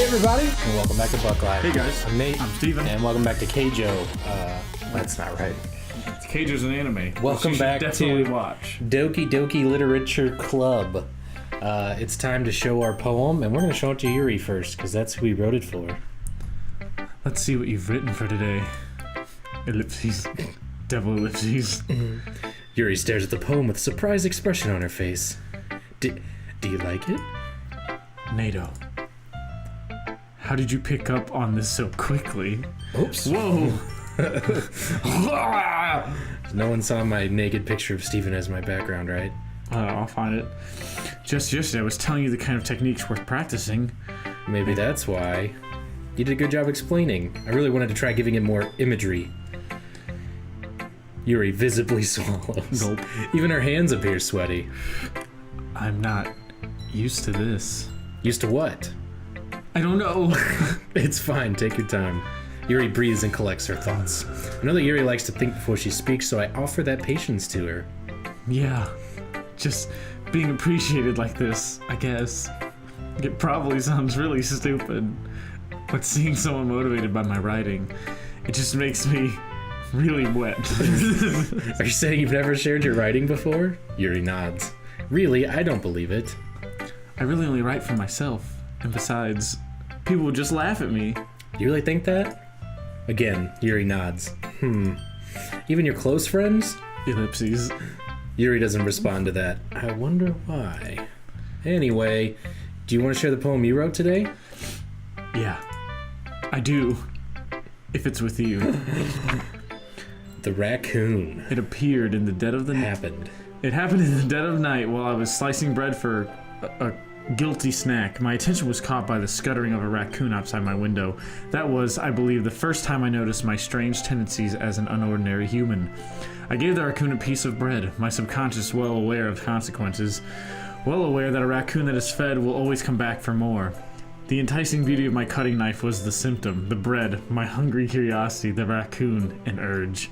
Hey everybody, and welcome back to BuckLyfe. Hey guys, I'm Nate. I'm Steven. And welcome back to Keijo. That's not right. Keijo's an anime. Welcome back definitely to watch. Doki Doki Literature Club. It's time to show our poem, and we're going to show it to Yuri first, because that's who we wrote it for. Let's see what you've written for today. Ellipses. Devil ellipses. Yuri stares at the poem with a surprised expression on her face. Do you like it? NATO. How did you pick up on this so quickly? Oops. Whoa! No one saw my naked picture of Steven as my background, right? I'll find it. Just yesterday I was telling you the kind of techniques worth practicing. Maybe that's why. You did a good job explaining. I really wanted to try giving it more imagery. Yuri visibly swallows. Nope. Even her hands appear sweaty. I'm not used to this. Used to what? I don't know. It's fine, take your time. Yuri breathes and collects her thoughts. I know that Yuri likes to think before she speaks, so I offer that patience to her. Yeah, just being appreciated like this, I guess. It probably sounds really stupid, but seeing someone motivated by my writing, it just makes me really wet. Are you saying you've never shared your writing before? Yuri nods. Really? I don't believe it. I really only write for myself, and besides, people would just laugh at me. Do you really think that? Again, Yuri nods. Even your close friends? Ellipses. Yuri doesn't respond to that. I wonder why. Anyway, do you want to share the poem you wrote today? Yeah, I do. If it's with you. The raccoon. It appeared in the dead of the night. It happened in the dead of night while I was slicing bread for a guilty snack. My attention was caught by the scuttering of a raccoon outside my window. That was, I believe, the first time I noticed my strange tendencies as an unordinary human. I gave the raccoon a piece of bread, my subconscious well aware of consequences, well aware that a raccoon that is fed will always come back for more. The enticing beauty of my cutting knife was the symptom, the bread, my hungry curiosity, the raccoon, an urge.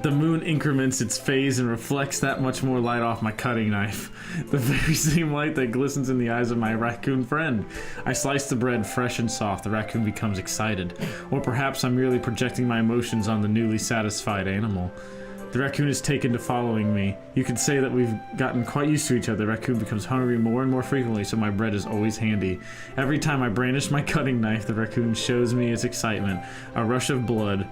The moon increments its phase and reflects that much more light off my cutting knife. The very same light that glistens in the eyes of my raccoon friend. I slice the bread fresh and soft. The raccoon becomes excited. Or perhaps I'm merely projecting my emotions on the newly satisfied animal. The raccoon is taken to following me. You could say that we've gotten quite used to each other. The raccoon becomes hungry more and more frequently, so my bread is always handy. Every time I brandish my cutting knife, the raccoon shows me its excitement. A rush of blood.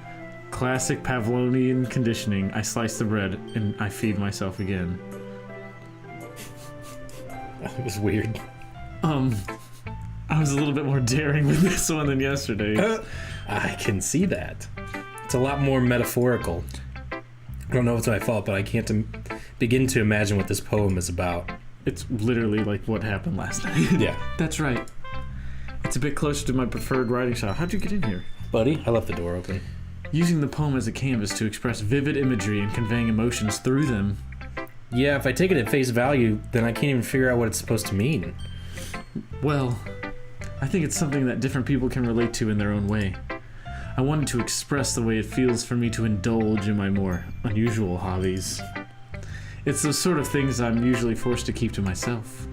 Classic Pavlovian conditioning. I slice the bread and I feed myself again. That was weird. I was a little bit more daring with this one than yesterday. I can see that. It's a lot more metaphorical. I don't know if it's my fault, but I can't begin to imagine what this poem is about. It's literally like what happened last night. Yeah. That's right. It's a bit closer to my preferred writing style. How'd you get in here? Buddy, I left the door open. Using the poem as a canvas to express vivid imagery and conveying emotions through them. Yeah, if I take it at face value, then I can't even figure out what it's supposed to mean. Well, I think it's something that different people can relate to in their own way. I wanted to express the way it feels for me to indulge in my more unusual hobbies. It's those sort of things I'm usually forced to keep to myself.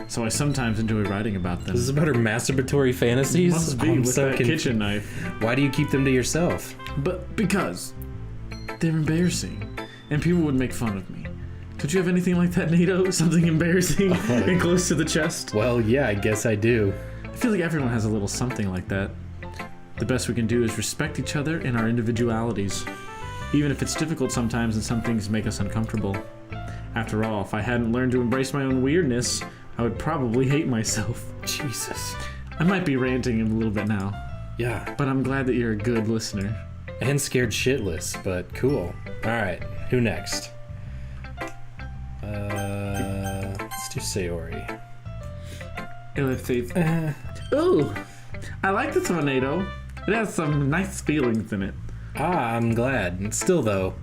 So I sometimes enjoy writing about them. This is about her masturbatory fantasies? Must be with that kitchen knife. Why do you keep them to yourself? But because they're embarrassing, and people would make fun of me. Don't you have anything like that, NATO? Something embarrassing and close to the chest? Well, yeah, I guess I do. I feel like everyone has a little something like that. The best we can do is respect each other and our individualities, even if it's difficult sometimes and some things make us uncomfortable. After all, if I hadn't learned to embrace my own weirdness, I would probably hate myself. Jesus. I might be ranting a little bit now. Yeah. But I'm glad that you're a good listener. And scared shitless, but cool. Alright, who next? Let's do Sayori. Ooh, I like this one, NATO. It has some nice feelings in it. I'm glad. Still, though,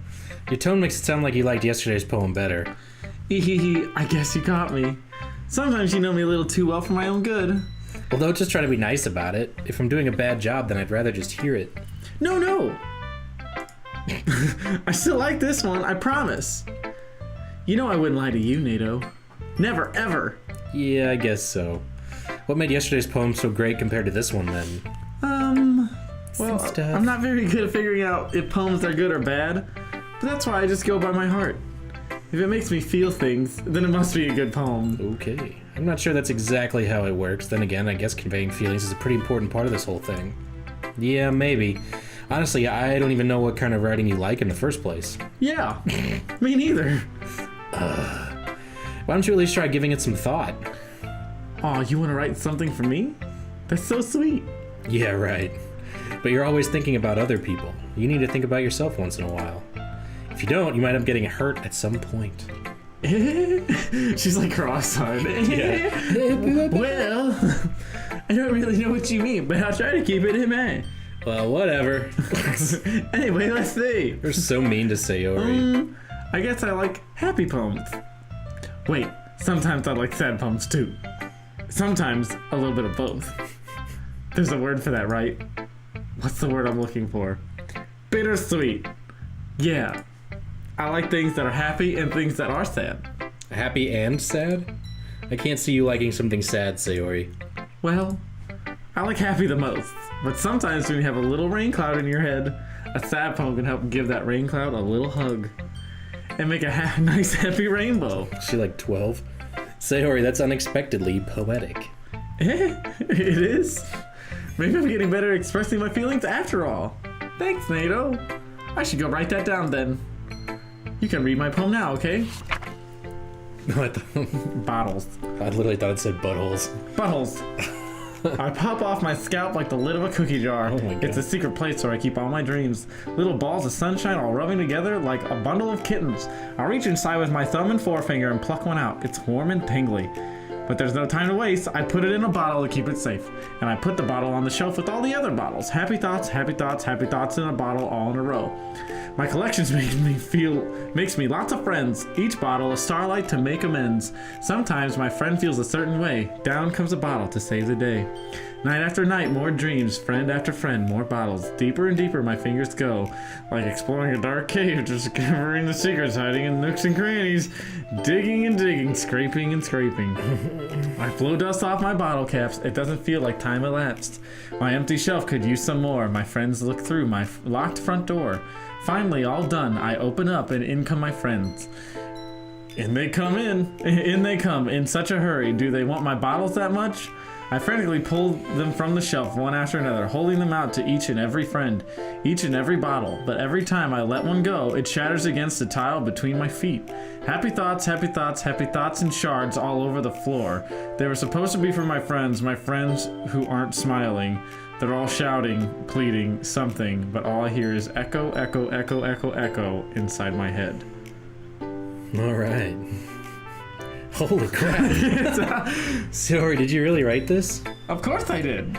your tone makes it sound like you liked yesterday's poem better. I guess you caught me. Sometimes you know me a little too well for my own good. Well, don't just try to be nice about it. If I'm doing a bad job, then I'd rather just hear it. No. I still like this one, I promise. You know I wouldn't lie to you, NATO. Never, ever. Yeah, I guess so. What made yesterday's poem so great compared to this one, then? Well, I'm not very good at figuring out if poems are good or bad, but that's why I just go by my heart. If it makes me feel things, then it must be a good poem. Okay. I'm not sure that's exactly how it works. Then again, I guess conveying feelings is a pretty important part of this whole thing. Yeah, maybe. Honestly, I don't even know what kind of writing you like in the first place. Yeah, me neither. Why don't you at least try giving it some thought? Aw, you want to write something for me? That's so sweet. Yeah, right. But you're always thinking about other people. You need to think about yourself once in a while. If you don't, you might end up getting hurt at some point. She's like cross-eyed. Yeah. Well, I don't really know what you mean, but I'll try to keep it in mind. Well, whatever. Anyway, let's see. You're so mean to Sayori. I guess I like happy poems. Wait, sometimes I like sad poems too. Sometimes a little bit of both. There's a word for that, right? What's the word I'm looking for? Bittersweet. Yeah. I like things that are happy and things that are sad. Happy and sad? I can't see you liking something sad, Sayori. Well, I like happy the most. But sometimes when you have a little rain cloud in your head, a sad poem can help give that rain cloud a little hug. And make a nice happy rainbow. Is she like 12? Sayori, that's unexpectedly poetic. It is. Maybe I'm getting better at expressing my feelings after all. Thanks, NATO. I should go write that down then. You can read my poem now, okay? What? Bottles. I literally thought it said buttholes. Buttholes. I pop off my scalp like the lid of a cookie jar. Oh my God. It's a secret place where I keep all my dreams. Little balls of sunshine all rubbing together like a bundle of kittens. I'll reach inside with my thumb and forefinger and pluck one out. It's warm and tingly. But there's no time to waste. I put it in a bottle to keep it safe. And I put the bottle on the shelf with all the other bottles. Happy thoughts, happy thoughts, happy thoughts in a bottle all in a row. My collections makes me lots of friends. Each bottle a starlight to make amends. Sometimes my friend feels a certain way. Down comes a bottle to save the day. Night after night, more dreams. Friend after friend, more bottles. Deeper and deeper my fingers go. Like exploring a dark cave, discovering the secrets hiding in nooks and crannies. Digging and digging, scraping and scraping. I blow dust off my bottle caps. It doesn't feel like time elapsed. My empty shelf could use some more. My friends look through my locked front door. Finally, all done, I open up and in come my friends. In they come in such a hurry. Do they want my bottles that much? I frantically pull them from the shelf one after another, holding them out to each and every friend, each and every bottle. But every time I let one go, it shatters against the tile between my feet. Happy thoughts, happy thoughts, happy thoughts in shards all over the floor. They were supposed to be for my friends who aren't smiling. They're all shouting, pleading, something, but all I hear is echo, echo, echo, echo, echo inside my head. All right. Holy crap. Sayori, did you really write this? Of course I did.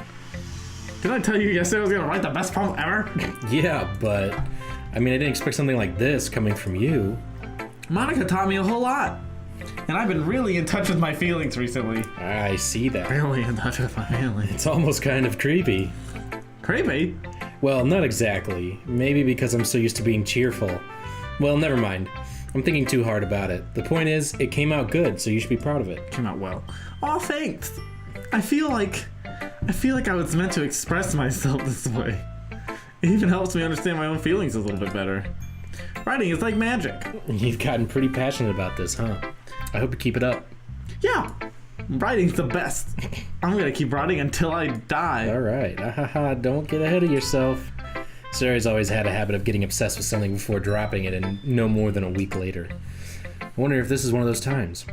Didn't I tell you yesterday I was gonna write the best poem ever? Yeah, but I mean, I didn't expect something like this coming from you. Monica taught me a whole lot. And I've been really in touch with my feelings recently. I see that. Really in touch with my feelings. It's almost kind of creepy. Creepy? Well, not exactly. Maybe because I'm so used to being cheerful. Well, never mind. I'm thinking too hard about it. The point is, it came out good, so you should be proud of it. Came out well. Aw, thanks. I feel like I was meant to express myself this way. It even helps me understand my own feelings a little bit better. Writing is like magic. You've gotten pretty passionate about this, huh? I hope you keep it up. Yeah, writing's the best. I'm gonna keep writing until I die. All right. Don't get ahead of yourself. Sayori's always had a habit of getting obsessed with something before dropping it and no more than a week later. I wonder if this is one of those times.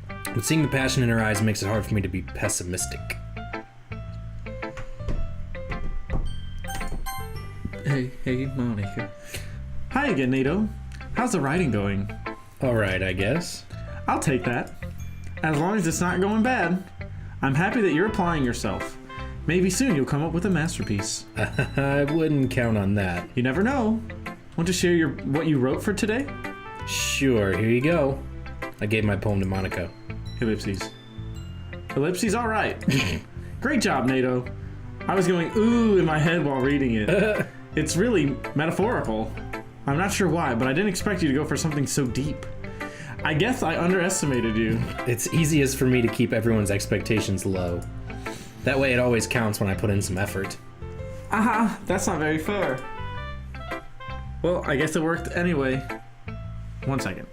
But seeing the passion in her eyes makes it hard for me to be pessimistic. Hey, Monica. Hi again, Nato. How's the writing going? All right, I guess. I'll take that. As long as it's not going bad. I'm happy that you're applying yourself. Maybe soon you'll come up with a masterpiece. I wouldn't count on that. You never know. Want to share what you wrote for today? Sure, here you go. I gave my poem to Monica. Ellipses. Ellipses, all right. Great job, Nato. I was going ooh in my head while reading it. It's really metaphorical. I'm not sure why, but I didn't expect you to go for something so deep. I guess I underestimated you. It's easiest for me to keep everyone's expectations low. That way it always counts when I put in some effort. Aha, that's not very fair. Well, I guess it worked anyway. 1 second.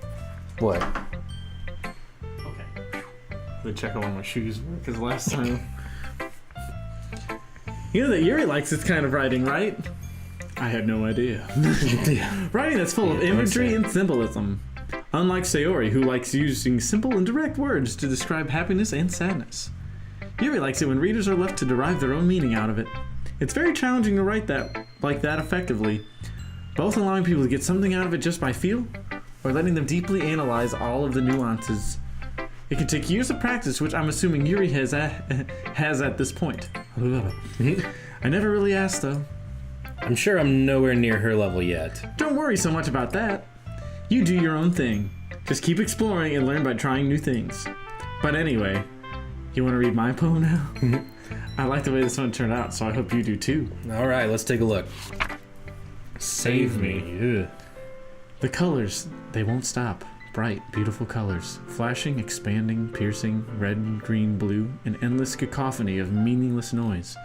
What? Okay. Let me check on my shoes because last time. You know that Yuri likes this kind of writing, right? I had no idea. Writing that's full of imagery and symbolism. Unlike Sayori, who likes using simple and direct words to describe happiness and sadness. Yuri likes it when readers are left to derive their own meaning out of it. It's very challenging to write like that effectively, both allowing people to get something out of it just by feel, or letting them deeply analyze all of the nuances. It can take years of practice, which I'm assuming Yuri has at this point. I never really asked, though. I'm sure I'm nowhere near her level yet. Don't worry so much about that. You do your own thing. Just keep exploring and learn by trying new things. But anyway, you want to read my poem now? I like the way this one turned out, so I hope you do too. Alright, let's take a look. Save me. Ugh. The colors, they won't stop. Bright, beautiful colors. Flashing, expanding, piercing, red, green, blue. An endless cacophony of meaningless noise.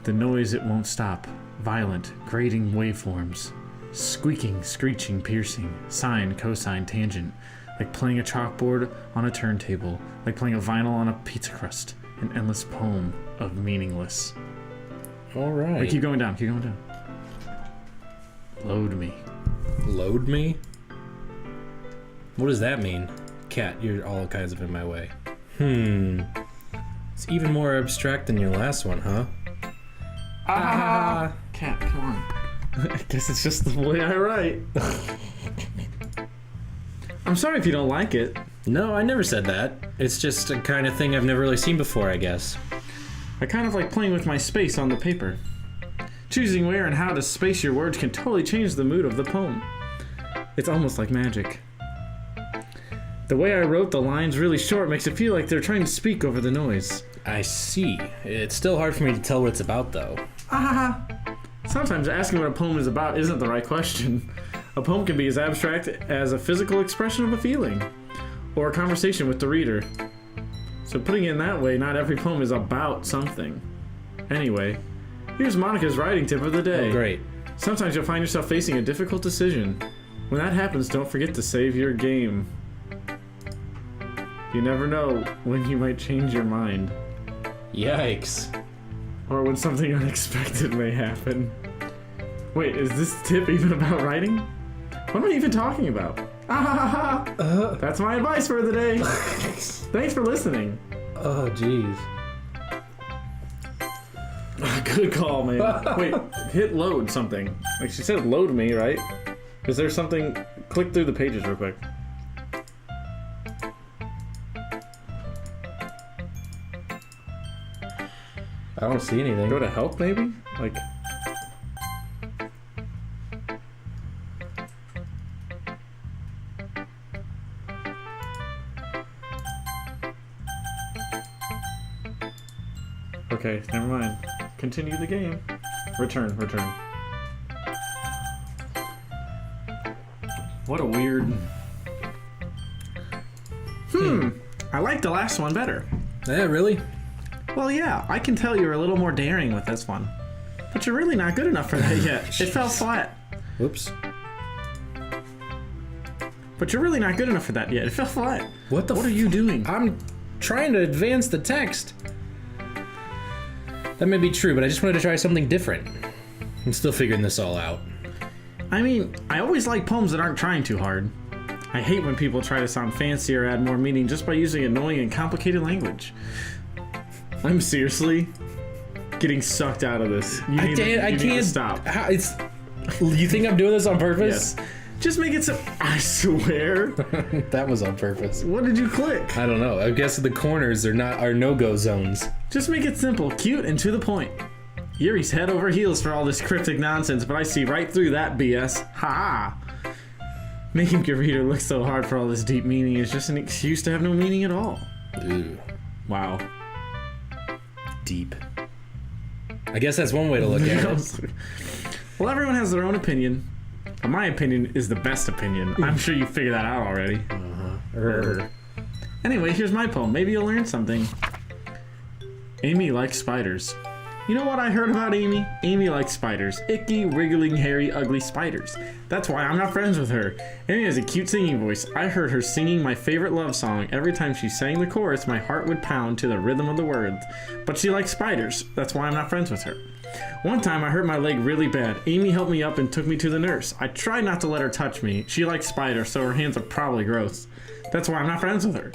The noise, it won't stop. Violent, grating waveforms. Squeaking, screeching, piercing. Sine, cosine, tangent. Like playing a chalkboard on a turntable. Like playing a vinyl on a pizza crust. An endless poem of meaningless. Alright. Wait, keep going down, keep going down. Load me. Load me? What does that mean? Cat, you're all kinds of in my way. It's even more abstract than your last one, huh? Ah! Cat, come on. I guess it's just the way I write. I'm sorry if you don't like it. No, I never said that. It's just a kind of thing I've never really seen before, I guess. I kind of like playing with my space on the paper. Choosing where and how to space your words can totally change the mood of the poem. It's almost like magic. The way I wrote the lines really short makes it feel like they're trying to speak over the noise. I see. It's still hard for me to tell what it's about, though. Sometimes asking what a poem is about isn't the right question. A poem can be as abstract as a physical expression of a feeling, or a conversation with the reader. So putting it in that way, not every poem is about something. Anyway, here's Monica's writing tip of the day. Oh, great. Sometimes you'll find yourself facing a difficult decision. When that happens, don't forget to save your game. You never know when you might change your mind. Yikes. Or when something unexpected may happen. Wait, is this tip even about writing? What am I even talking about? That's my advice for the day. Thanks for listening. Oh, jeez. Good call, man. Wait, hit load something. Like she said load me, right? Is there something? Click through the pages real quick. I don't see anything. Go to help, maybe? Like... Okay, never mind. Continue the game. Return. What a weird... I like the last one better. Yeah, really? Well, yeah, I can tell you're a little more daring with this one. But you're really not good enough for that yet. It fell flat. Whoops. But you're really not good enough for that yet. It fell flat. What are you doing? I'm trying to advance the text. That may be true, but I just wanted to try something different. I'm still figuring this all out. I mean, I always like poems that aren't trying too hard. I hate when people try to sound fancy or add more meaning just by using annoying and complicated language. I'm seriously getting sucked out of this. I can't stop. You think I'm doing this on purpose? Yes. Just make it so. I swear. That was on purpose. What did you click? I don't know. I guess the corners are no-go zones. Just make it simple, cute, and to the point. Yuri's head over heels for all this cryptic nonsense, but I see right through that BS. Ha! Making your reader look so hard for all this deep meaning is just an excuse to have no meaning at all. Ooh. Wow. Deep. I guess that's one way to look at it. Well, everyone has their own opinion. But my opinion is the best opinion. I'm sure you figured that out already. Anyway, here's my poem. Maybe you'll learn something. Amy likes spiders. You know what I heard about Amy? Amy likes spiders. Icky, wriggling, hairy, ugly spiders. That's why I'm not friends with her. Amy has a cute singing voice. I heard her singing my favorite love song. Every time she sang the chorus, my heart would pound to the rhythm of the words. But she likes spiders. That's why I'm not friends with her. One time I hurt my leg really bad. Amy helped me up and took me to the nurse. I tried not to let her touch me. She likes spiders, so her hands are probably gross. That's why I'm not friends with her.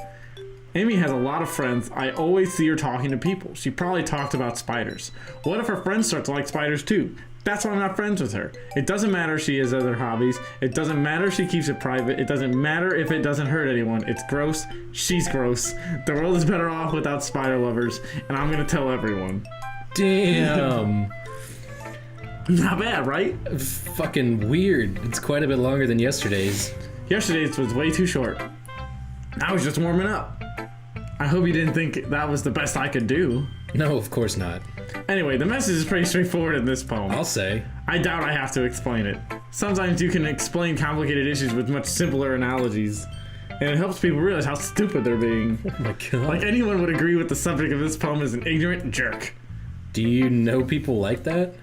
Amy has a lot of friends. I always see her talking to people. She probably talked about spiders. What if her friends start to like spiders too? That's why I'm not friends with her. It doesn't matter if she has other hobbies. It doesn't matter if she keeps it private. It doesn't matter if it doesn't hurt anyone. It's gross. She's gross. The world is better off without spider lovers, and I'm gonna tell everyone. Damn. Not bad, right? Fucking weird. It's quite a bit longer than yesterday's. Yesterday's was way too short. I was just warming up. I hope you didn't think that was the best I could do. No, of course not. Anyway, the message is pretty straightforward in this poem. I'll say. I doubt I have to explain it. Sometimes you can explain complicated issues with much simpler analogies, and it helps people realize how stupid they're being. Oh my god. Like anyone would agree with the subject of this poem is an ignorant jerk. Do you know people like that?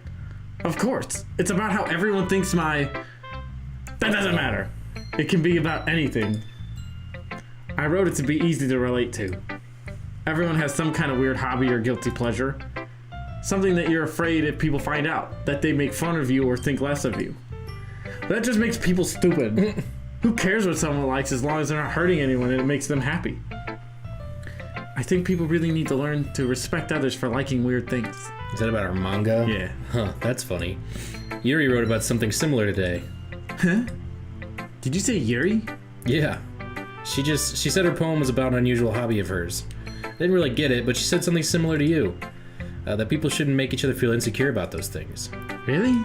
Of course. It's about how everyone thinks That doesn't matter. It can be about anything. I wrote it to be easy to relate to. Everyone has some kind of weird hobby or guilty pleasure. Something that you're afraid if people find out, that they make fun of you or think less of you. That just makes people stupid. Who cares what someone likes as long as they're not hurting anyone and it makes them happy? I think people really need to learn to respect others for liking weird things. Is that about our manga? Yeah. Huh, that's funny. Yuri wrote about something similar today. Huh? Did you say Yuri? Yeah. She said her poem was about an unusual hobby of hers. Didn't really get it, but she said something similar to you. That people shouldn't make each other feel insecure about those things. Really?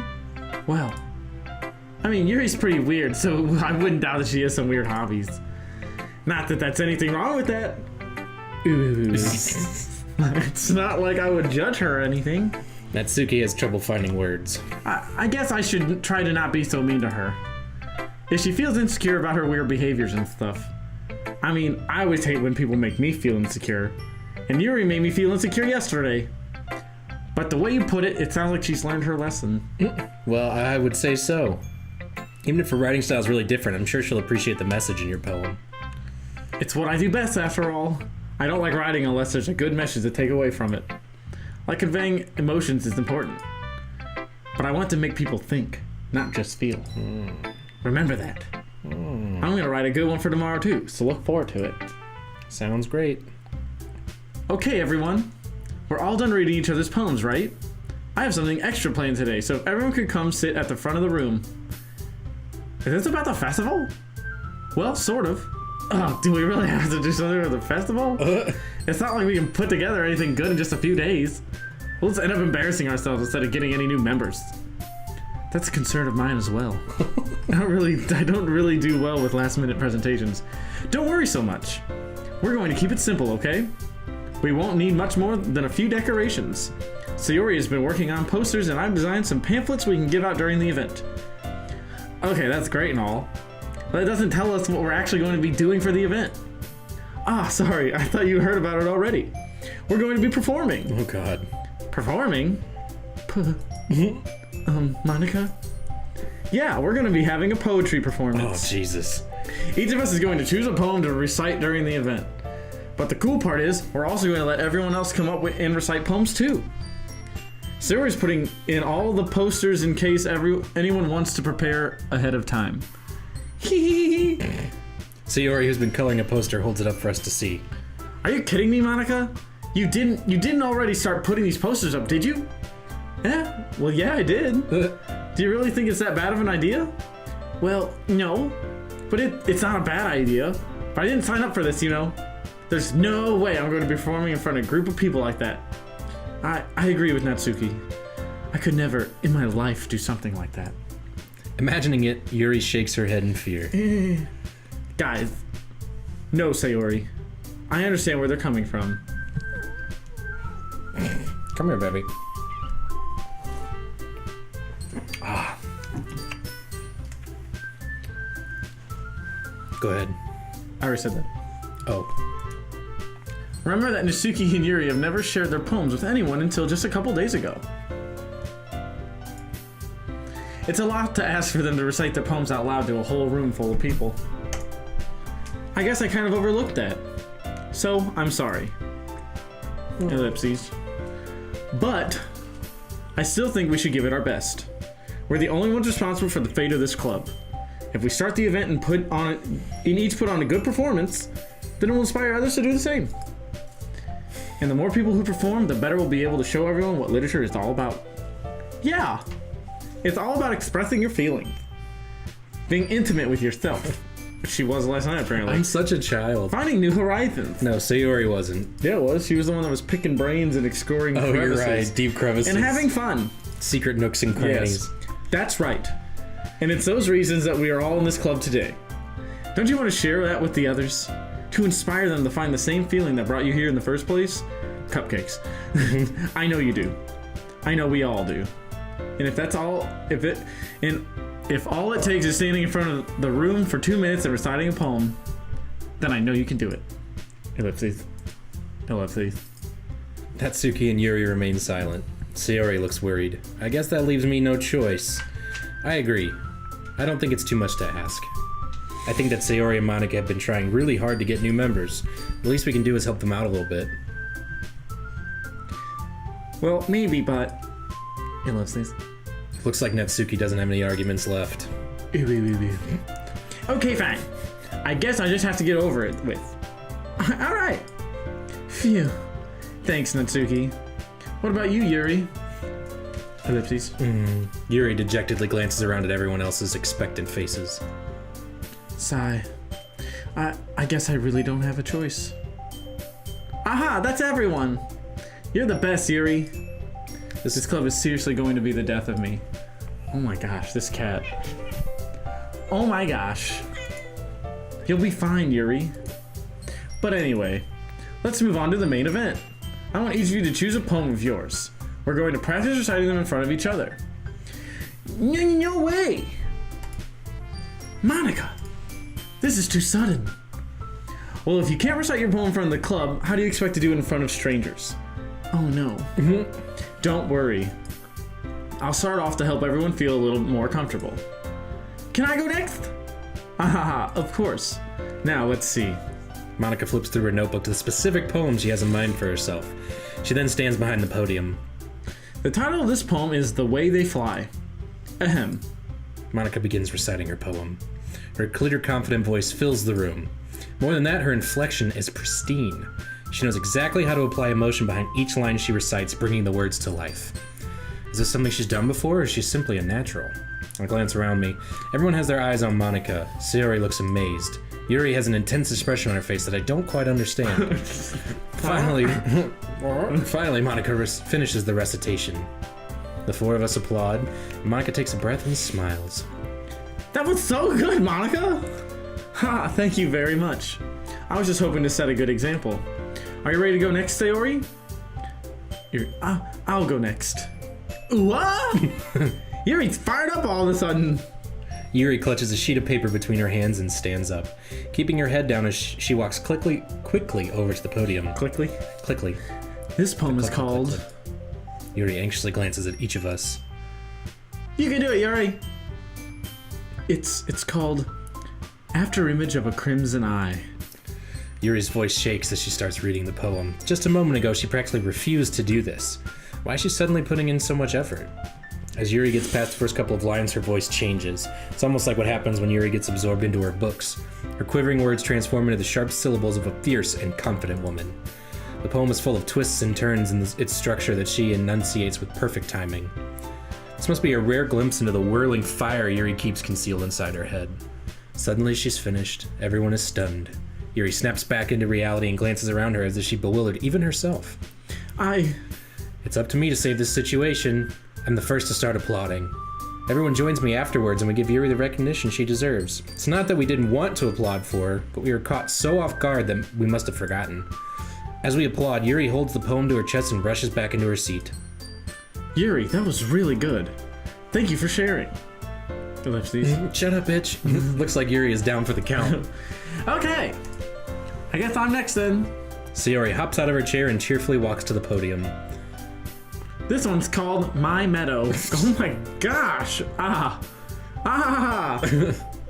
Well, I mean, Yuri's pretty weird, so I wouldn't doubt that she has some weird hobbies. Not that that's anything wrong with that. Ooh. It's not like I would judge her or anything. Natsuki has trouble finding words. I guess I should try to not be so mean to her. If she feels insecure about her weird behaviors and stuff. I mean, I always hate when people make me feel insecure. And Yuri made me feel insecure yesterday. But the way you put it, it sounds like she's learned her lesson. Well, I would say so. Even if her writing style is really different, I'm sure she'll appreciate the message in your poem. It's what I do best, after all. I don't like writing unless there's a good message to take away from it. Like conveying emotions is important. But I want to make people think, not just feel. Remember that. I'm going to write a good one for tomorrow too, so look forward to it. Sounds great. Okay, everyone. We're all done reading each other's poems, right? I have something extra planned today, so if everyone could come sit at the front of the room. Is this about the festival? Well, sort of. Oh, do we really have to do something with the festival? It's not like we can put together anything good in just a few days. We'll just end up embarrassing ourselves instead of getting any new members. That's a concern of mine as well. I don't really do well with last-minute presentations. Don't worry so much. We're going to keep it simple, okay? We won't need much more than a few decorations. Sayori has been working on posters and I've designed some pamphlets we can give out during the event. Okay, that's great and all. But it doesn't tell us what we're actually going to be doing for the event. Ah, sorry, I thought you heard about it already. We're going to be performing. Oh god. Performing? Monica? Yeah, we're going to be having a poetry performance. Oh, Jesus. Each of us is going to choose a poem to recite during the event. But the cool part is, we're also going to let everyone else come up with and recite poems too. Sayori's putting in all the posters in case anyone wants to prepare ahead of time. Sayori, who's been coloring a poster, holds it up for us to see. Are you kidding me, Monica? You didn't already start putting these posters up, did you? Yeah, well, yeah, I did. Do you really think it's that bad of an idea? Well, no, but it's not a bad idea. But I didn't sign up for this, you know. There's no way I'm going to be performing in front of a group of people like that. I agree with Natsuki. I could never, in my life, do something like that. Imagining it, Yuri shakes her head in fear. Guys, no, Sayori. I understand where they're coming from. Come here, baby. Ah. Go ahead. I already said that. Oh. Remember that Natsuki and Yuri have never shared their poems with anyone until just a couple days ago. It's a lot to ask for them to recite their poems out loud to a whole room full of people. I guess I kind of overlooked that. So, I'm sorry. Ellipses. But, I still think we should give it our best. We're the only ones responsible for the fate of this club. If we start the event and each put on a good performance, then it will inspire others to do the same. And the more people who perform, the better we'll be able to show everyone what literature is all about. Yeah, it's all about expressing your feelings. Being intimate with yourself. She was last night, apparently. I'm such a child. Finding new horizons. No, Sayori wasn't. Yeah, it was. She was the one that was picking brains and exploring crevices. You're right. Deep crevices. And having fun. Secret nooks and crannies. Yes, that's right. And it's those reasons that we are all in this club today. Don't you want to share that with the others? To inspire them to find the same feeling that brought you here in the first place? Cupcakes. I know you do. I know we all do. And if that's all, if all it takes is standing in front of the room for 2 minutes and reciting a poem, then I know you can do it. Ellipses. Ellipses. Natsuki and Yuri remain silent. Sayori looks worried. I guess that leaves me no choice. I agree. I don't think it's too much to ask. I think that Sayori and Monika have been trying really hard to get new members. The least we can do is help them out a little bit. Well, maybe, but... Ellipses. Looks like Natsuki doesn't have any arguments left. Okay, fine. I guess I just have to get over it with. Alright. Phew. Thanks, Natsuki. What about you, Yuri? Ellipses. Yuri dejectedly glances around at everyone else's expectant faces. Sigh. I guess I really don't have a choice. Aha, that's everyone. You're the best, Yuri. This club is seriously going to be the death of me. Oh my gosh, this cat. Oh my gosh. You'll be fine, Yuri. But anyway, let's move on to the main event. I want each of you to choose a poem of yours. We're going to practice reciting them in front of each other. No way! Monika, this is too sudden. Well, if you can't recite your poem in front of the club, how do you expect to do it in front of strangers? Oh no. Don't worry. I'll start off to help everyone feel a little more comfortable. Can I go next? Of course. Now, let's see. Monika flips through her notebook to the specific poem she has in mind for herself. She then stands behind the podium. The title of this poem is The Way They Fly. Ahem. Monika begins reciting her poem. Her clear, confident voice fills the room. More than that, her inflection is pristine. She knows exactly how to apply emotion behind each line she recites, bringing the words to life. Is this something she's done before, or is she simply a natural? I glance around me. Everyone has their eyes on Monika. Sayori looks amazed. Yuri has an intense expression on her face that I don't quite understand. Finally, Monika finishes the recitation. The four of us applaud. Monika takes a breath and smiles. That was so good, Monika! Ha, thank you very much. I was just hoping to set a good example. Are you ready to go next, Sayori? I'll go next. What? Yuri's fired up all of a sudden. Yuri clutches a sheet of paper between her hands and stands up, keeping her head down as she walks quickly over to the podium. Quickly? Quickly. This poem is called... Yuri anxiously glances at each of us. You can do it, Yuri! It's called After Image of a Crimson Eye. Yuri's voice shakes as she starts reading the poem. Just a moment ago, she practically refused to do this. Why is she suddenly putting in so much effort? As Yuri gets past the first couple of lines, her voice changes. It's almost like what happens when Yuri gets absorbed into her books. Her quivering words transform into the sharp syllables of a fierce and confident woman. The poem is full of twists and turns in its structure that she enunciates with perfect timing. This must be a rare glimpse into the whirling fire Yuri keeps concealed inside her head. Suddenly she's finished. Everyone is stunned. Yuri snaps back into reality and glances around her as if she bewildered even herself. It's up to me to save this situation. I'm the first to start applauding. Everyone joins me afterwards and we give Yuri the recognition she deserves. It's not that we didn't want to applaud for her, but we were caught so off guard that we must have forgotten. As we applaud, Yuri holds the poem to her chest and rushes back into her seat. Yuri, that was really good. Thank you for sharing. Ellipses. Shut up, bitch. Looks like Yuri is down for the count. Okay. I guess I'm next then. Sayori hops out of her chair and cheerfully walks to the podium. This one's called My Meadow. Oh my gosh! Ah!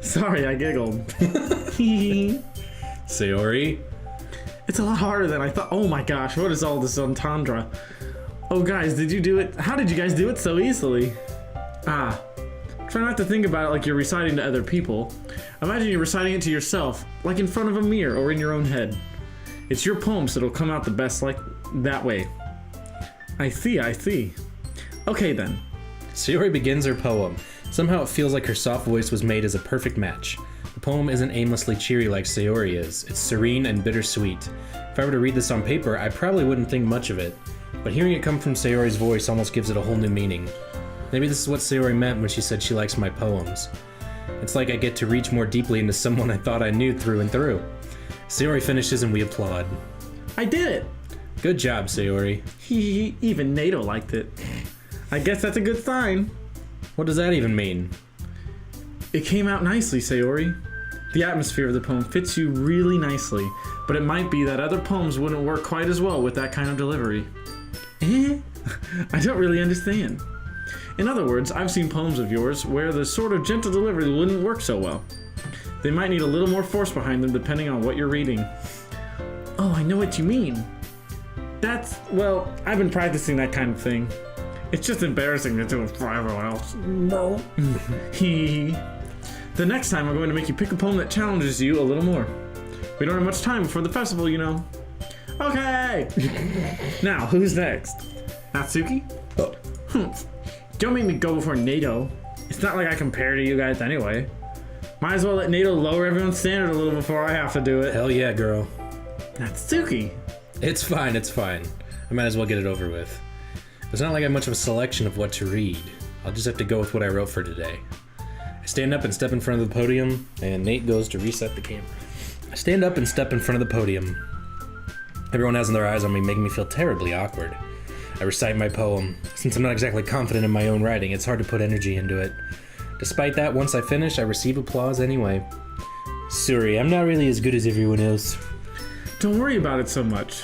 Sorry, I giggled. Sayori? It's a lot harder than I thought. Oh my gosh, what is all this entendre? Oh guys, did you do it? How did you guys do it so easily? Ah. Try not to think about it like you're reciting to other people. Imagine you're reciting it to yourself, like in front of a mirror or in your own head. It's your poem, so it'll come out the best like that way. I see. Okay then. Sayori begins her poem. Somehow it feels like her soft voice was made as a perfect match. The poem isn't aimlessly cheery like Sayori is. It's serene and bittersweet. If I were to read this on paper, I probably wouldn't think much of it. But hearing it come from Sayori's voice almost gives it a whole new meaning. Maybe this is what Sayori meant when she said she likes my poems. It's like I get to reach more deeply into someone I thought I knew through and through. Sayori finishes and we applaud. I did it! Good job, Sayori. Even NATO liked it. I guess that's a good sign. What does that even mean? It came out nicely, Sayori. The atmosphere of the poem fits you really nicely, but it might be that other poems wouldn't work quite as well with that kind of delivery. I don't really understand. In other words, I've seen poems of yours where the sort of gentle delivery wouldn't work so well. They might need a little more force behind them depending on what you're reading. Oh, I know what you mean. Well, I've been practicing that kind of thing. It's just embarrassing to do it for everyone else. No. The next time I'm going to make you pick a poem that challenges you a little more. We don't have much time before the festival, you know. Okay! Now, who's next? Natsuki? Oh. Don't make me go before NATO. It's not like I compare to you guys anyway. Might as well let NATO lower everyone's standard a little before I have to do it. Hell yeah, girl. Natsuki. It's fine. I might as well get it over with. It's not like I have much of a selection of what to read. I'll just have to go with what I wrote for today. I stand up and step in front of the podium, and Nate goes to reset the camera. I stand up and step in front of the podium. Everyone has their eyes on me, making me feel terribly awkward. I recite my poem. Since I'm not exactly confident in my own writing, it's hard to put energy into it. Despite that, once I finish, I receive applause anyway. Sorry, I'm not really as good as everyone else. Don't worry about it so much.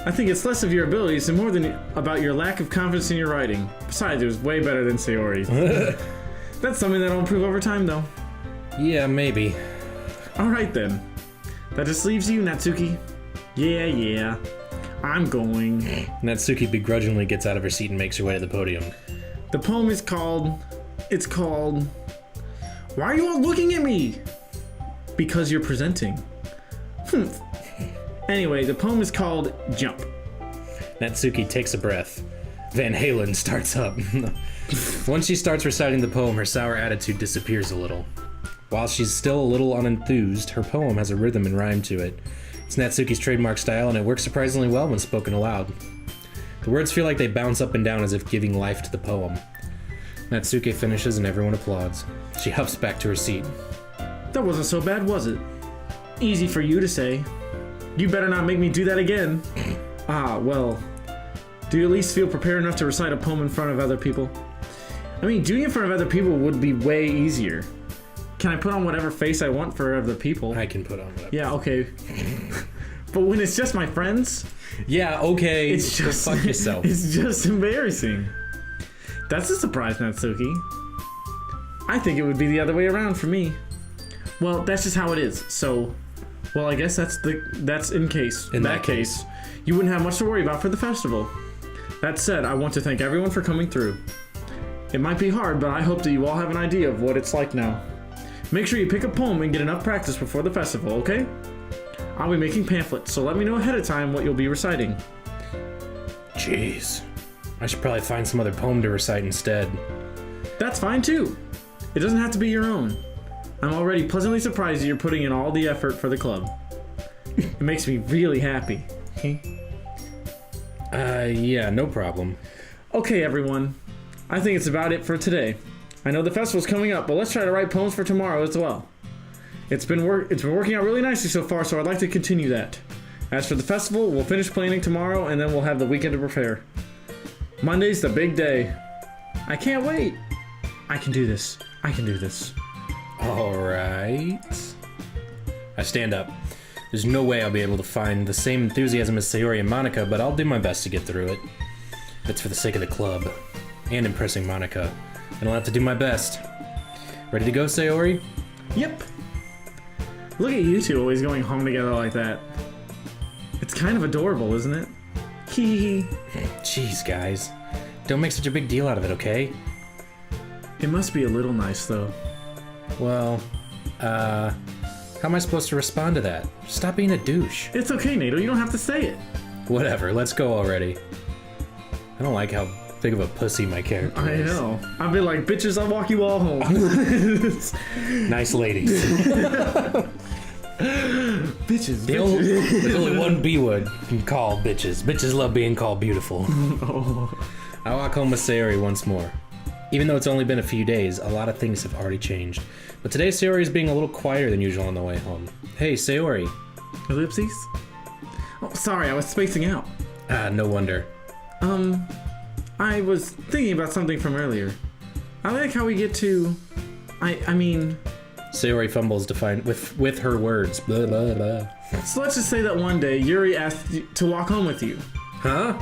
I think it's less of your abilities and more than about your lack of confidence in your writing. Besides, it was way better than Sayori's. That's something that'll improve over time, though. Yeah, maybe. Alright then. That just leaves you, Natsuki. Yeah. I'm going. Natsuki begrudgingly gets out of her seat and makes her way to the podium. The poem is called... Why are you all looking at me? Because you're presenting. Anyway, the poem is called Jump. Natsuki takes a breath. Van Halen starts up. Once she starts reciting the poem, her sour attitude disappears a little. While she's still a little unenthused, her poem has a rhythm and rhyme to it. It's Natsuki's trademark style, and it works surprisingly well when spoken aloud. The words feel like they bounce up and down as if giving life to the poem. Natsuki finishes and everyone applauds. She huffs back to her seat. That wasn't so bad, was it? Easy for you to say. You better not make me do that again. Well, do you at least feel prepared enough to recite a poem in front of other people? I mean, doing it in front of other people would be way easier. Can I put on whatever face I want for other people? I can put on whatever. Yeah, okay. But when it's just my friends... Yeah, okay. It's just... Go fuck yourself. It's just embarrassing. That's a surprise, Natsuki. I think it would be the other way around for me. Well, that's just how it is, so... Well, I guess that's in case. In that case, you wouldn't have much to worry about for the festival. That said, I want to thank everyone for coming through. It might be hard, but I hope that you all have an idea of what it's like now. Make sure you pick a poem and get enough practice before the festival, okay? I'll be making pamphlets, so let me know ahead of time what you'll be reciting. Jeez. I should probably find some other poem to recite instead. That's fine too. It doesn't have to be your own. I'm already pleasantly surprised that you're putting in all the effort for the club. It makes me really happy. Yeah, no problem. Okay, everyone. I think it's about it for today. I know the festival's coming up, but let's try to write poems for tomorrow as well. It's been working out really nicely so far, so I'd like to continue that. As for the festival, we'll finish planning tomorrow, and then we'll have the weekend to prepare. Monday's the big day. I can't wait. I can do this. I can do this. Alright. I stand up. There's no way I'll be able to find the same enthusiasm as Sayori and Monica, but I'll do my best to get through it. If it's for the sake of the club. And impressing Monica. And I'll have to do my best. Ready to go, Sayori? Yep. Look at you two always going home together like that. It's kind of adorable, isn't it? Hee hee. Jeez, guys. Don't make such a big deal out of it, okay? It must be a little nice, though. Well, how am I supposed to respond to that? Stop being a douche. It's okay, Nato. You don't have to say it. Whatever, let's go already. I don't like how big of a pussy my character I is. know. I'll be like, bitches, I'll walk you all home. Nice ladies. Bitches, There's only one B word you can call bitches. Bitches love being called beautiful. Oh. I walk home with Sayori once more. Even though it's only been a few days, a lot of things have already changed. But today Sayori is being a little quieter than usual on the way home. Hey, Sayori. Ellipses? Oh, sorry, I was spacing out. Ah, no wonder. I was thinking about something from earlier. I like how we get to... I mean... Sayori fumbles to find with her words. Blah, blah, blah. So let's just say that one day, Yuri asked you to walk home with you. Huh?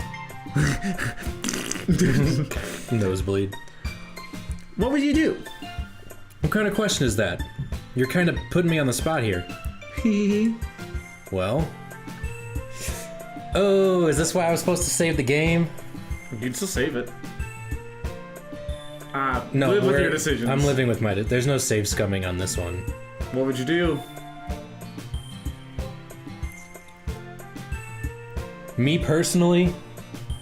Nosebleed. What would you do? What kind of question is that? You're kind of putting me on the spot here. Well? Oh, is this why I was supposed to save the game? You'd still save it. No, live with your decisions. I'm living with my... There's no save scumming on this one. What would you do? Me personally,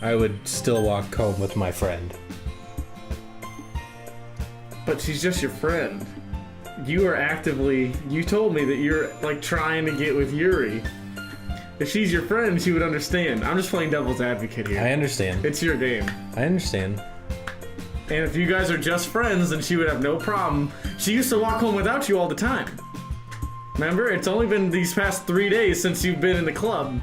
I would still walk home with my friend. But she's just your friend. You are actively... You told me that you're, like, trying to get with Yuri. If she's your friend, she would understand. I'm just playing devil's advocate here. I understand. It's your game. I understand. And if you guys are just friends, then she would have no problem. She used to walk home without you all the time. Remember? It's only been these past 3 days since you've been in the club.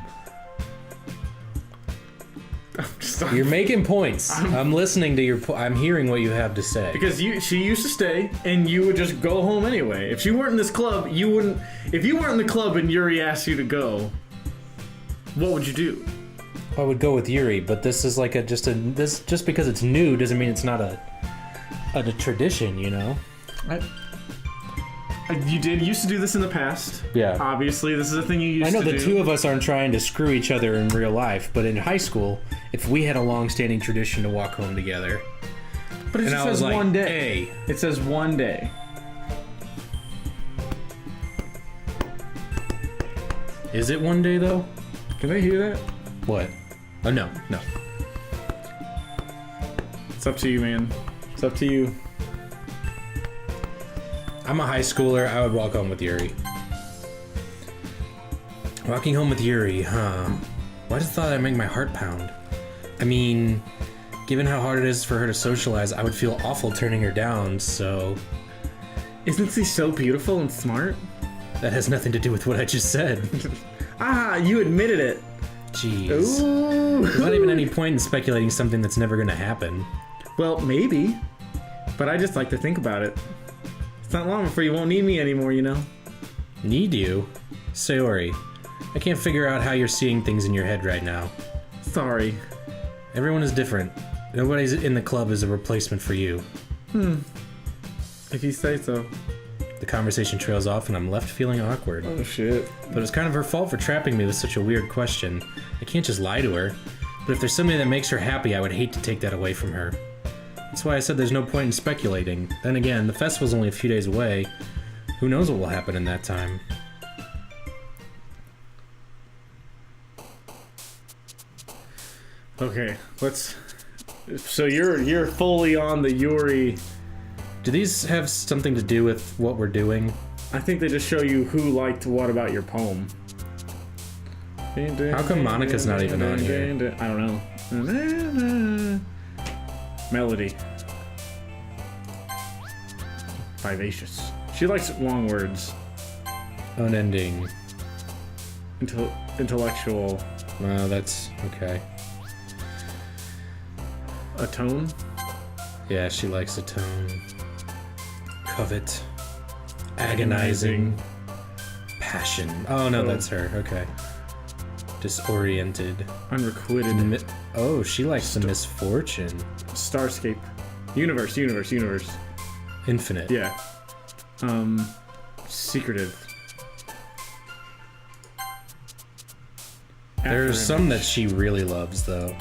You're making points. I'm listening to your... I'm hearing what you have to say. Because she used to stay, and you would just go home anyway. If you weren't in this club, you wouldn't... If you weren't in the club and Yuri asked you to go, what would you do? I would go with Yuri, but this is like this just because it's new doesn't mean it's not a tradition, you know? You used to do this in the past. Yeah. Obviously, this is a thing you used to do. I know the two of us aren't trying to screw each other in real life, but in high school, if we had a long-standing tradition to walk home together, but it just says like, one day. Hey. It says one day. Is it one day though? Can they hear that? What? Oh no. It's up to you, man. It's up to you. I'm a high schooler. I would walk home with Yuri. Walking home with Yuri, huh? Why does the thought that make my heart pound? I mean, given how hard it is for her to socialize, I would feel awful turning her down, so... Isn't she so beautiful and smart? That has nothing to do with what I just said. You admitted it. Jeez. Ooh. There's not even any point in speculating something that's never gonna happen. Well, maybe. But I just like to think about it. It's not long before you won't need me anymore, you know? Need you? Sayori, I can't figure out how you're seeing things in your head right now. Sorry. Everyone is different. Nobody's in the club is a replacement for you. If you say so. The conversation trails off and I'm left feeling awkward. Oh shit. But it's kind of her fault for trapping me with such a weird question. I can't just lie to her. But if there's something that makes her happy, I would hate to take that away from her. That's why I said there's no point in speculating. Then again, the festival's only a few days away. Who knows what will happen in that time? Okay, let's... So you're fully on the Yuri... Do these have something to do with what we're doing? I think they just show you who liked what about your poem. How come Monica's not even on here? I don't know. Melody. Vivacious. She likes long words. Unending. Intellectual. Well, that's okay. A tone? Yeah, she likes a tone. Covet. Agonizing. Passion. Oh, no, that's her. Okay. Disoriented. Unrequited. Oh, she likes the misfortune. Starscape. Universe. Infinite. Yeah. Secretive. There's some that she really loves, though.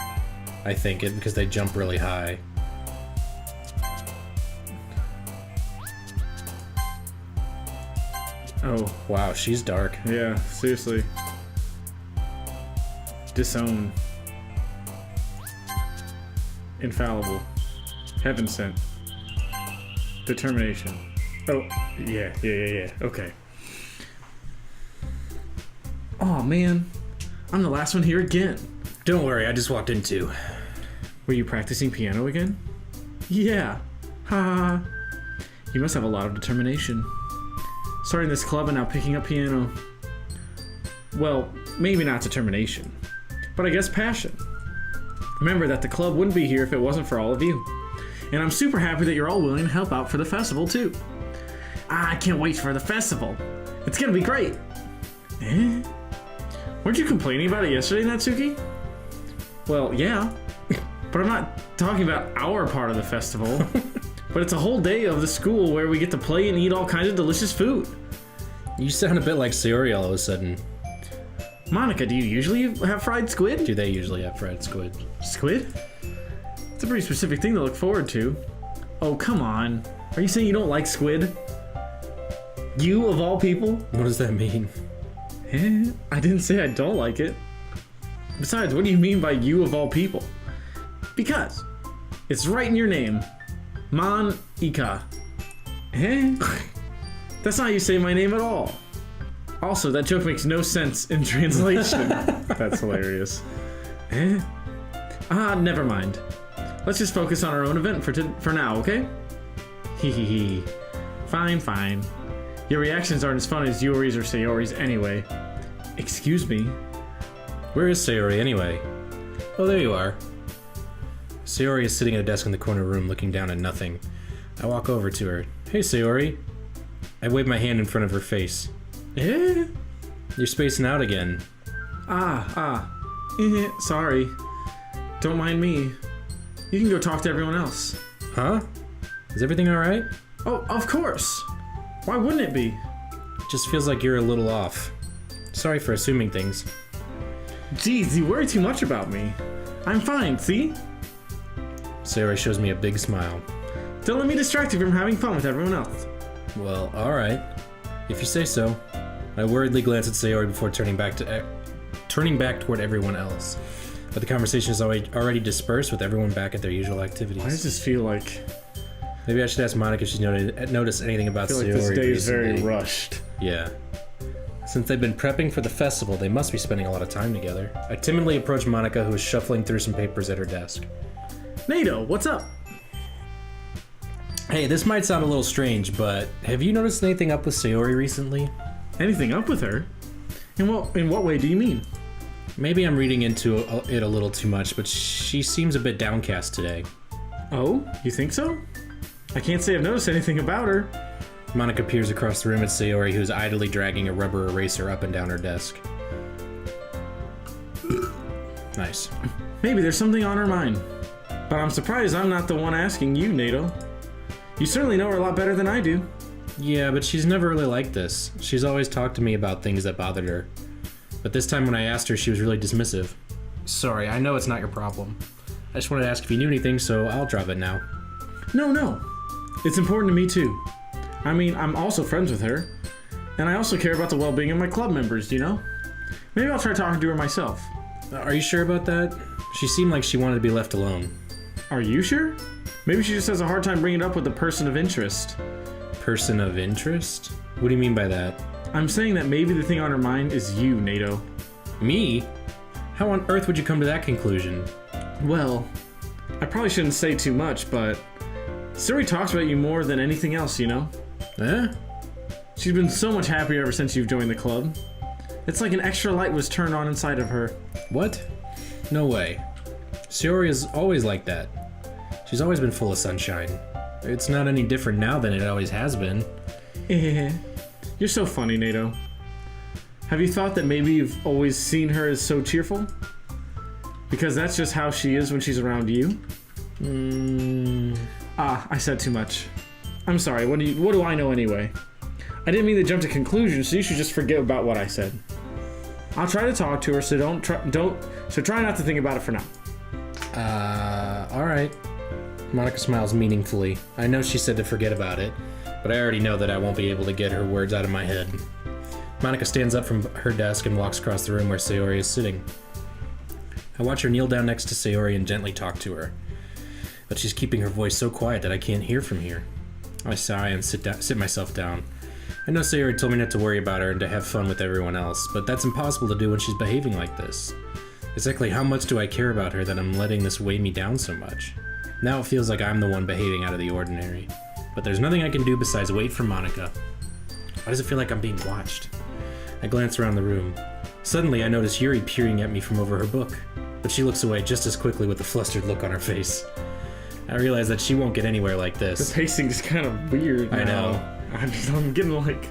I think it because they jump really high. Oh. Wow, she's dark. Yeah, seriously. Disown. Infallible. Heaven sent. Determination. Oh, yeah. Okay. Oh man, I'm the last one here again. Don't worry, I just walked in too. Were you practicing piano again? Yeah. Ha. You must have a lot of determination. Starting this club and now picking up piano. Well, maybe not determination, but I guess passion. Remember that the club wouldn't be here if it wasn't for all of you. And I'm super happy that you're all willing to help out for the festival too. I can't wait for the festival. It's gonna be great. Eh? Weren't you complaining about it yesterday, Natsuki? Well, yeah. But I'm not talking about our part of the festival. But it's a whole day of the school where we get to play and eat all kinds of delicious food. You sound a bit like Sayori all of a sudden. Monica, do you usually have fried squid? Do they usually have fried squid? Squid? It's a pretty specific thing to look forward to. Oh, come on. Are you saying you don't like squid? You, of all people? What does that mean? I didn't say I don't like it. Besides, what do you mean by you of all people? Because it's right in your name. Mon-ika. That's not how you say my name at all. Also, that joke makes no sense in translation. That's hilarious. Never mind. Let's just focus on our own event for now, okay? Hee. Fine. Your reactions aren't as fun as Yuri's or Sayori's anyway. Excuse me? Where is Sayori anyway? Oh, there you are. Sayori is sitting at a desk in the corner room looking down at nothing. I walk over to her. Hey, Sayori. I wave my hand in front of her face. You're spacing out again. Sorry. Don't mind me. You can go talk to everyone else. Huh? Is everything alright? Oh, of course. Why wouldn't it be? Just feels like you're a little off. Sorry for assuming things. Jeez, you worry too much about me. I'm fine, see? Sayori shows me a big smile. Don't let me distract you from having fun with everyone else. Well, alright. If you say so. I worriedly glance at Sayori before turning back toward everyone else. But the conversation is already dispersed with everyone back at their usual activities. Why does this feel like... Maybe I should ask Monica if she's noticed anything about Sayori. I feel like this day is recently. very rushed. Yeah. Since they've been prepping for the festival, they must be spending a lot of time together. I timidly approach Monica, who is shuffling through some papers at her desk. Nato, what's up? Hey, this might sound a little strange, but have you noticed anything up with Sayori recently? Anything up with her? In what way do you mean? Maybe I'm reading into it a little too much, but she seems a bit downcast today. Oh, you think so? I can't say I've noticed anything about her. Monica peers across the room at Sayori, who's idly dragging a rubber eraser up and down her desk. Nice. Maybe there's something on her mind. But I'm surprised I'm not the one asking you, Nato. You certainly know her a lot better than I do. Yeah, but she's never really like this. She's always talked to me about things that bothered her. But this time when I asked her, she was really dismissive. Sorry, I know it's not your problem. I just wanted to ask if you knew anything, so I'll drop it now. No. It's important to me too. I mean, I'm also friends with her. And I also care about the well-being of my club members, you know? Maybe I'll try talking to her myself. Are you sure about that? She seemed like she wanted to be left alone. Are you sure? Maybe she just has a hard time bringing it up with the person of interest. Person of interest? What do you mean by that? I'm saying that maybe the thing on her mind is you, Nato. Me? How on earth would you come to that conclusion? Well, I probably shouldn't say too much, but Sayori talks about you more than anything else, you know? She's been so much happier ever since you've joined the club. It's like an extra light was turned on inside of her. What? No way. Sayori is always like that. She's always been full of sunshine. It's not any different now than it always has been. You're so funny, Nato. Have you thought that maybe you've always seen her as so cheerful? Because that's just how she is when she's around you? I said too much. I'm sorry, what do I know anyway? I didn't mean to jump to conclusions, so you should just forget about what I said. I'll try to talk to her, so try not to think about it for now. Alright. Monica smiles meaningfully. I know she said to forget about it, but I already know that I won't be able to get her words out of my head. Monica stands up from her desk and walks across the room where Sayori is sitting. I watch her kneel down next to Sayori and gently talk to her, but she's keeping her voice so quiet that I can't hear from here. I sigh and sit myself down. I know Sayori told me not to worry about her and to have fun with everyone else, but that's impossible to do when she's behaving like this. Exactly how much do I care about her that I'm letting this weigh me down so much? Now it feels like I'm the one behaving out of the ordinary, but there's nothing I can do besides wait for Monica. Why does it feel like I'm being watched? I glance around the room. Suddenly I notice Yuri peering at me from over her book, but she looks away just as quickly with a flustered look on her face. I realize that she won't get anywhere like this. The pacing is kind of weird now. I know. I'm getting like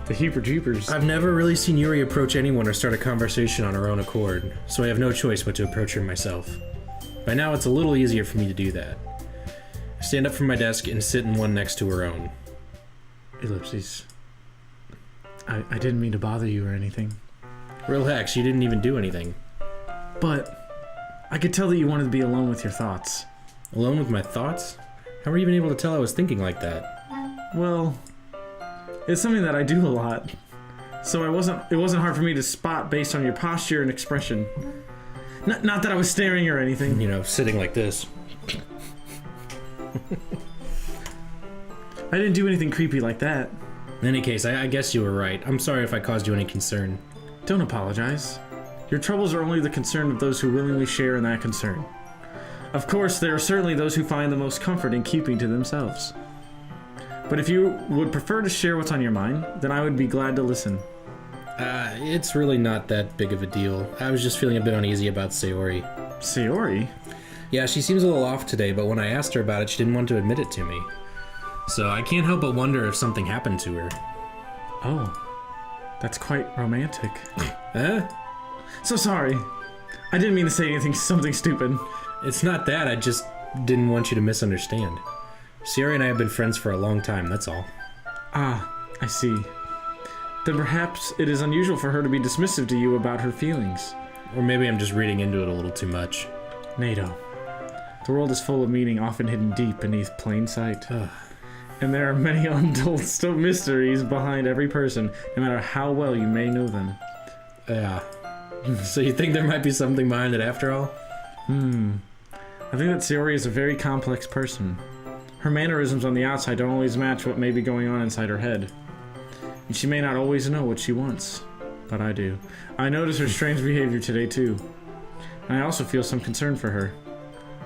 the heeper-jeepers. I've never really seen Yuri approach anyone or start a conversation on her own accord, so I have no choice but to approach her myself. By now it's a little easier for me to do that. I stand up from my desk and sit in one next to her own. Ellipses. I didn't mean to bother you or anything. Relax, you didn't even do anything. But I could tell that you wanted to be alone with your thoughts. Alone with my thoughts? How were you even able to tell I was thinking like that? Well, it's something that I do a lot. So it wasn't hard for me to spot based on your posture and expression. Not that I was staring or anything. You know, sitting like this. I didn't do anything creepy like that. In any case, I guess you were right. I'm sorry if I caused you any concern. Don't apologize. Your troubles are only the concern of those who willingly share in that concern. Of course, there are certainly those who find the most comfort in keeping to themselves. But if you would prefer to share what's on your mind, then I would be glad to listen. It's really not that big of a deal. I was just feeling a bit uneasy about Sayori. Sayori? Yeah, she seems a little off today, but when I asked her about it, she didn't want to admit it to me. So I can't help but wonder if something happened to her. Oh, that's quite romantic. Huh? So sorry. I didn't mean to say something stupid. It's not that, I just didn't want you to misunderstand. Sayori and I have been friends for a long time, that's all. Ah, I see. Then perhaps it is unusual for her to be dismissive to you about her feelings. Or maybe I'm just reading into it a little too much. NATO. The world is full of meaning often hidden deep beneath plain sight. And there are many untold mysteries behind every person, no matter how well you may know them. Yeah. So you think there might be something behind it after all? I think that Sayori is a very complex person. Her mannerisms on the outside don't always match what may be going on inside her head. And she may not always know what she wants, but I do. I notice her strange behavior today too. And I also feel some concern for her.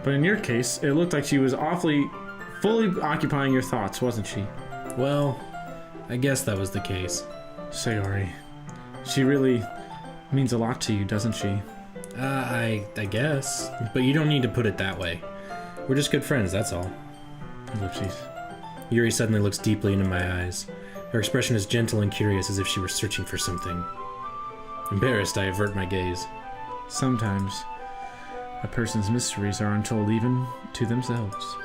But in your case, it looked like she was fully occupying your thoughts, wasn't she? Well, I guess that was the case. Sayori. She really means a lot to you, doesn't she? I guess. But you don't need to put it that way. We're just good friends, that's all. Ellipses. Yuri suddenly looks deeply into my eyes. Her expression is gentle and curious, as if she were searching for something. Embarrassed, I avert my gaze. Sometimes, a person's mysteries are untold even to themselves.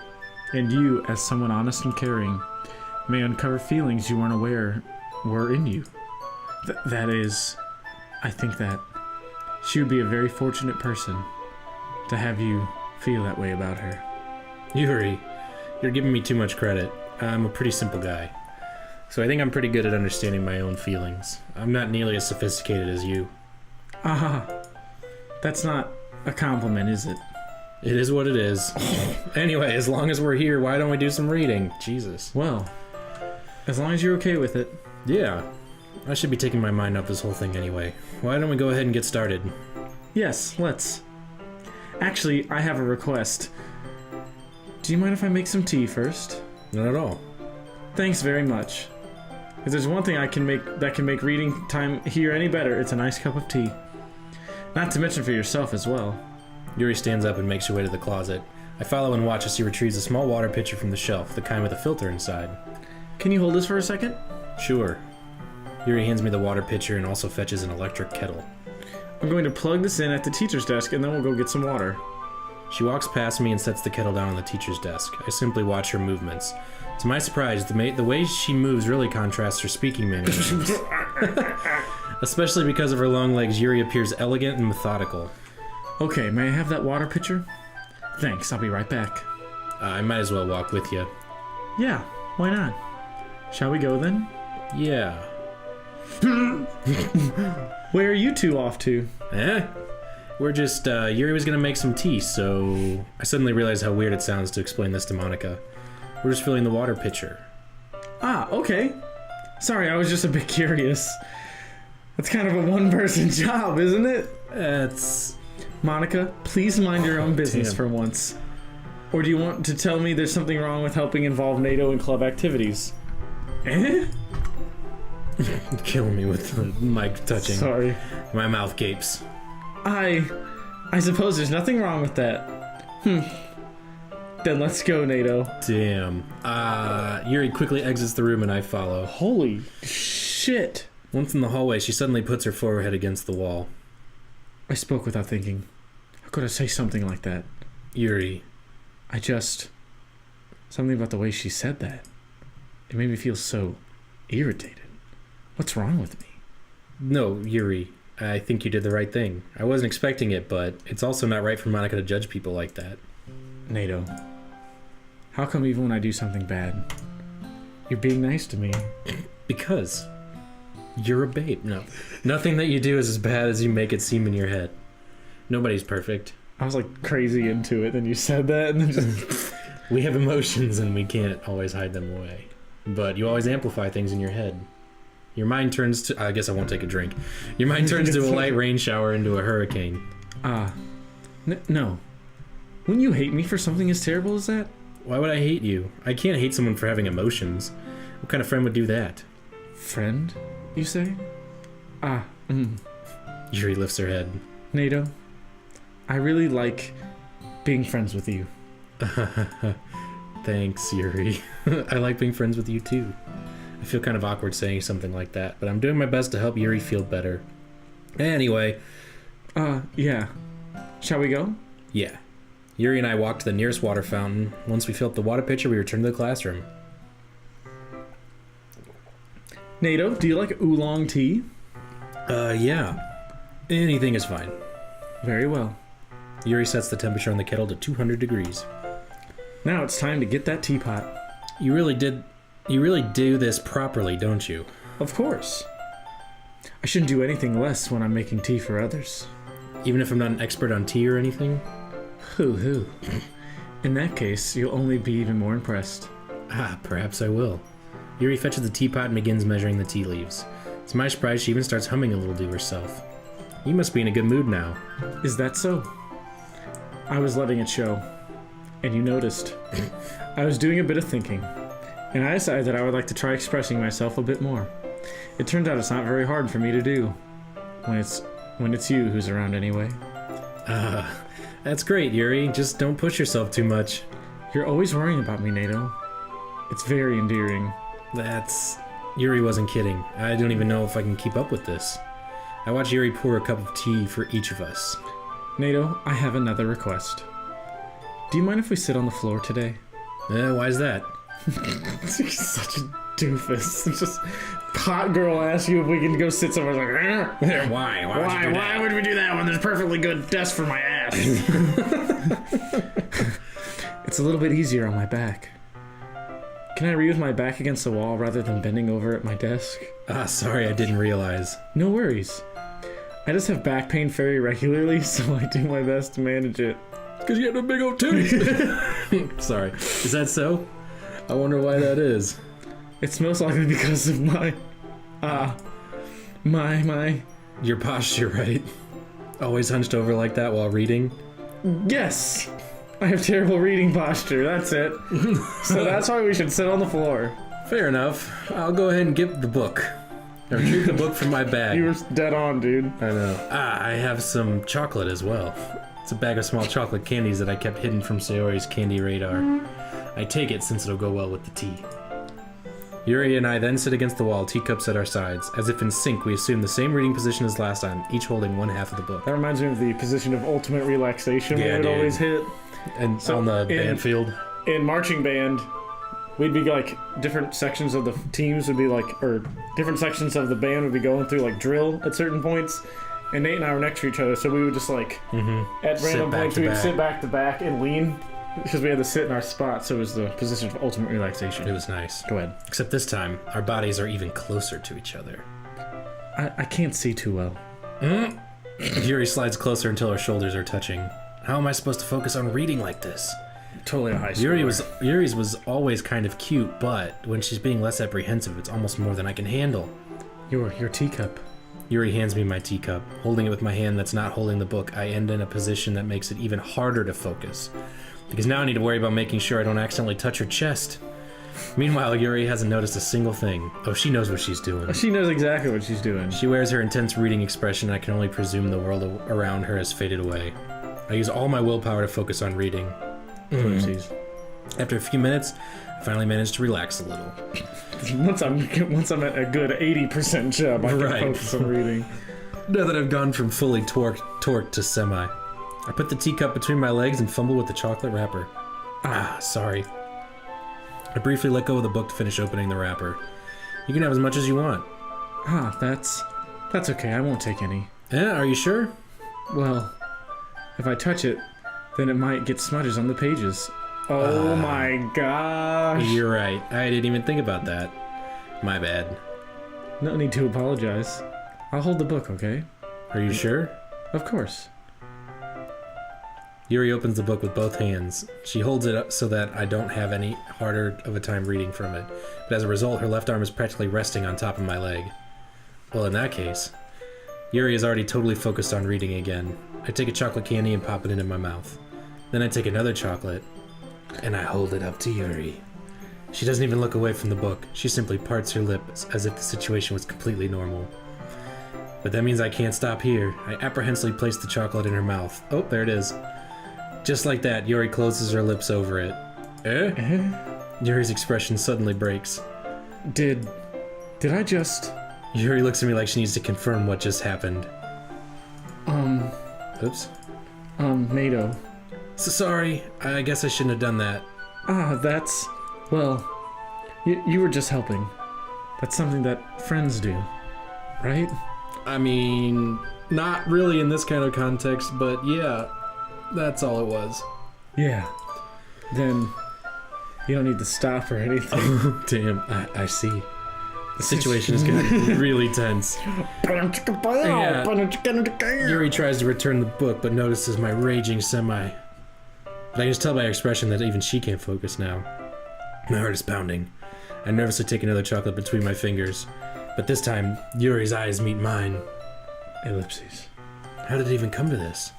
And you, as someone honest and caring, may uncover feelings you weren't aware were in you. That is, I think that she would be a very fortunate person to have you feel that way about her. Yuri, you're giving me too much credit. I'm a pretty simple guy. So I think I'm pretty good at understanding my own feelings. I'm not nearly as sophisticated as you. That's not a compliment, is it? It is what it is. Anyway, as long as we're here, why don't we do some reading? Jesus. Well, as long as you're okay with it. Yeah. I should be taking my mind off this whole thing anyway. Why don't we go ahead and get started? Yes, let's. Actually, I have a request. Do you mind if I make some tea first? Not at all. Thanks very much. If there's one thing I can make that can make reading time here any better, it's a nice cup of tea. Not to mention for yourself as well. Yuri stands up and makes her way to the closet. I follow and watch as he retrieves a small water pitcher from the shelf, the kind with a filter inside. Can you hold this for a second? Sure. Yuri hands me the water pitcher and also fetches an electric kettle. I'm going to plug this in at the teacher's desk, and then we'll go get some water. She walks past me and sets the kettle down on the teacher's desk. I simply watch her movements. To my surprise, the way she moves really contrasts her speaking mannerisms. Especially because of her long legs, Yuri appears elegant and methodical. Okay, may I have that water pitcher? Thanks, I'll be right back. I might as well walk with you. Yeah, why not? Shall we go then? Yeah. Where are you two off to? We're just, Yuri was gonna make some tea, so I suddenly realized how weird it sounds to explain this to Monica. We're just filling the water pitcher. Ah, okay. Sorry, I was just a bit curious. That's kind of a one-person job, isn't it? It's... Monica, please mind your own business damn. for once. Or do you want to tell me there's something wrong with helping involve NATO in club activities? Kill me with the mic touching. Sorry. My mouth gapes. I suppose there's nothing wrong with that. Then let's go, NATO. Damn. Yuri quickly exits the room and I follow. Holy shit. Once in the hallway, she suddenly puts her forehead against the wall. I spoke without thinking. How could I say something like that? Yuri. Something about the way she said that. It made me feel so irritated. What's wrong with me? No, Yuri. I think you did the right thing. I wasn't expecting it, but it's also not right for Monica to judge people like that. NATO, how come even when I do something bad, you're being nice to me? Because you're a babe. No. Nothing that you do is as bad as you make it seem in your head. Nobody's perfect. I was like crazy into it, then you said that, and then just... We have emotions and we can't always hide them away. But you always amplify things in your head. Your mind turns to... I guess I won't take a drink. Your mind turns to a light rain shower into a hurricane. No. Wouldn't you hate me for something as terrible as that? Why would I hate you? I can't hate someone for having emotions. What kind of friend would do that? Friend, you say? Yuri lifts her head. NATO, I really like being friends with you. Thanks, Yuri. I like being friends with you too. I feel kind of awkward saying something like that, but I'm doing my best to help Yuri feel better. Anyway. Yeah. Shall we go? Yeah. Yuri and I walked to the nearest water fountain. Once we filled the water pitcher, we returned to the classroom. NATO, do you like oolong tea? Yeah. Anything is fine. Very well. Yuri sets the temperature on the kettle to 200 degrees. Now it's time to get that teapot. You really do this properly, don't you? Of course. I shouldn't do anything less when I'm making tea for others. Even if I'm not an expert on tea or anything? Hoo-hoo. In that case, you'll only be even more impressed. Perhaps I will. Yuri fetches the teapot and begins measuring the tea leaves. To my surprise, she even starts humming a little to herself. You must be in a good mood now. Is that so? I was letting it show. And you noticed. I was doing a bit of thinking. And I decided that I would like to try expressing myself a bit more. It turns out it's not very hard for me to do. When it's you who's around anyway. That's great, Yuri. Just don't push yourself too much. You're always worrying about me, NATO. It's very endearing. Yuri wasn't kidding. I don't even know if I can keep up with this. I watch Yuri pour a cup of tea for each of us. NATO, I have another request. Do you mind if we sit on the floor today? Why is that? You're such a doofus. It's just hot girl asks you if we can go sit somewhere. Like, Why? Why would we do that when there's a perfectly good desk for my ass? It's a little bit easier on my back. Can I read with my back against the wall rather than bending over at my desk? Sorry, I didn't realize. No worries. I just have back pain very regularly, so I do my best to manage it. Because you have a big old tooth. Sorry. Is that so? I wonder why that is. It's most likely because of my Your posture, right? Always hunched over like that while reading? Yes! I have terrible reading posture, that's it. So that's why we should sit on the floor. Fair enough. I'll go ahead and get the book. I retrieve the book from my bag. You were dead on, dude. I know. I have some chocolate as well. It's a bag of small chocolate candies that I kept hidden from Sayori's candy radar. I take it since it'll go well with the tea. Yuri and I then sit against the wall, teacups at our sides. As if in sync, we assume the same reading position as last time, each holding one half of the book. That reminds me of the position of ultimate relaxation we would always hit. And so on the band field? In marching band, we'd be like, different sections of the teams would be like, or different sections of the band would be going through like drill at certain points. And Nate and I were next to each other, so we would just like, at random points, we'd sit back to back and lean. Because we had to sit in our spot, so it was the position of ultimate relaxation. It was nice. Go ahead. Except this time, our bodies are even closer to each other. I can't see too well. Yuri slides closer until our shoulders are touching. How am I supposed to focus on reading like this? Totally a high score. Yuri's was always kind of cute, but when she's being less apprehensive, it's almost more than I can handle. Your teacup. Yuri hands me my teacup. Holding it with my hand that's not holding the book, I end in a position that makes it even harder to focus. Because now I need to worry about making sure I don't accidentally touch her chest. Meanwhile, Yuri hasn't noticed a single thing. Oh, she knows what she's doing. She knows exactly what she's doing. She wears her intense reading expression, and I can only presume the world around her has faded away. I use all my willpower to focus on reading. After a few minutes, I finally manage to relax a little. Once I'm at a good 80% job, I can focus on reading. Now that I've gone from fully torqued to semi. I put the teacup between my legs and fumble with the chocolate wrapper. Sorry. I briefly let go of the book to finish opening the wrapper. You can have as much as you want. That's okay. I won't take any. Yeah, are you sure? Well, if I touch it, then it might get smudges on the pages. Oh my gosh. You're right. I didn't even think about that. My bad. No need to apologize. I'll hold the book, okay? Are you sure? Of course. Yuri opens the book with both hands. She holds it up so that I don't have any harder of a time reading from it. But as a result, her left arm is practically resting on top of my leg. Well, in that case, Yuri is already totally focused on reading again. I take a chocolate candy and pop it into my mouth. Then I take another chocolate, and I hold it up to Yuri. She doesn't even look away from the book. She simply parts her lips as if the situation was completely normal. But that means I can't stop here. I apprehensively place the chocolate in her mouth. Oh, there it is. Just like that, Yuri closes her lips over it. Yuri's expression suddenly breaks. Did I just... Yuri looks at me like she needs to confirm what just happened. Oops. NATO. So sorry, I guess I shouldn't have done that. That's... Well, you were just helping. That's something that friends do, right? I mean, not really in this kind of context, but yeah, that's all it was. Yeah. Then you don't need to stop or anything. Oh, damn, I see. The situation is getting really tense. Yeah. Yuri tries to return the book, but notices my raging semi. But I can just tell by her expression that even she can't focus now. My heart is pounding. I nervously take another chocolate between my fingers. But this time, Yuri's eyes meet mine. Ellipses. How did it even come to this?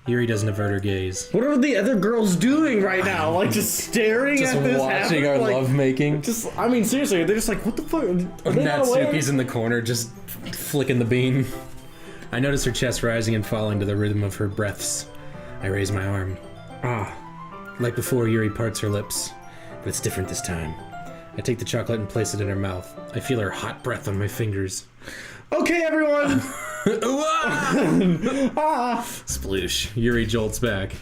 Yuri doesn't avert her gaze. What are the other girls doing right now? Like, just staring at this watching our lovemaking? I mean, seriously, they're just like, what the fuck? Natsuki's in the corner, just flicking the bean. I notice her chest rising and falling to the rhythm of her breaths. I raise my arm. Like before, Yuri parts her lips. But it's different this time. I take the chocolate and place it in her mouth. I feel her hot breath on my fingers. Okay, everyone! Sploosh. Yuri jolts back.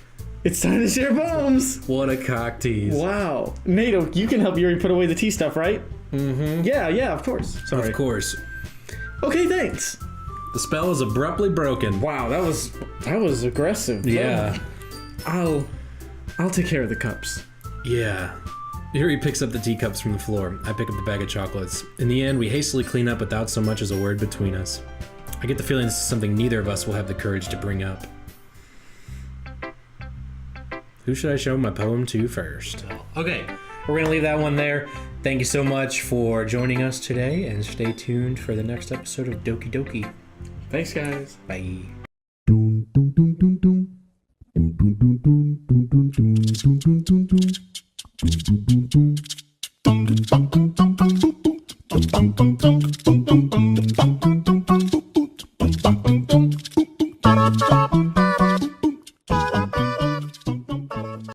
It's time to share bombs! What a cock tease. Wow. NATO, you can help Yuri put away the tea stuff, right? Mm-hmm. Yeah, of course. Sorry. Of course. Okay, thanks. The spell is abruptly broken. Wow, that was aggressive. Yeah. I'll take care of the cups. Yeah. Yuri picks up the teacups from the floor. I pick up the bag of chocolates. In the end, we hastily clean up without so much as a word between us. I get the feeling this is something neither of us will have the courage to bring up. Who should I show my poem to first? Okay, we're going to leave that one there. Thank you so much for joining us today, and stay tuned for the next episode of Doki Doki. Thanks, guys. Bye. Dum dum dum dum dum dum dum dum dum dum dum dum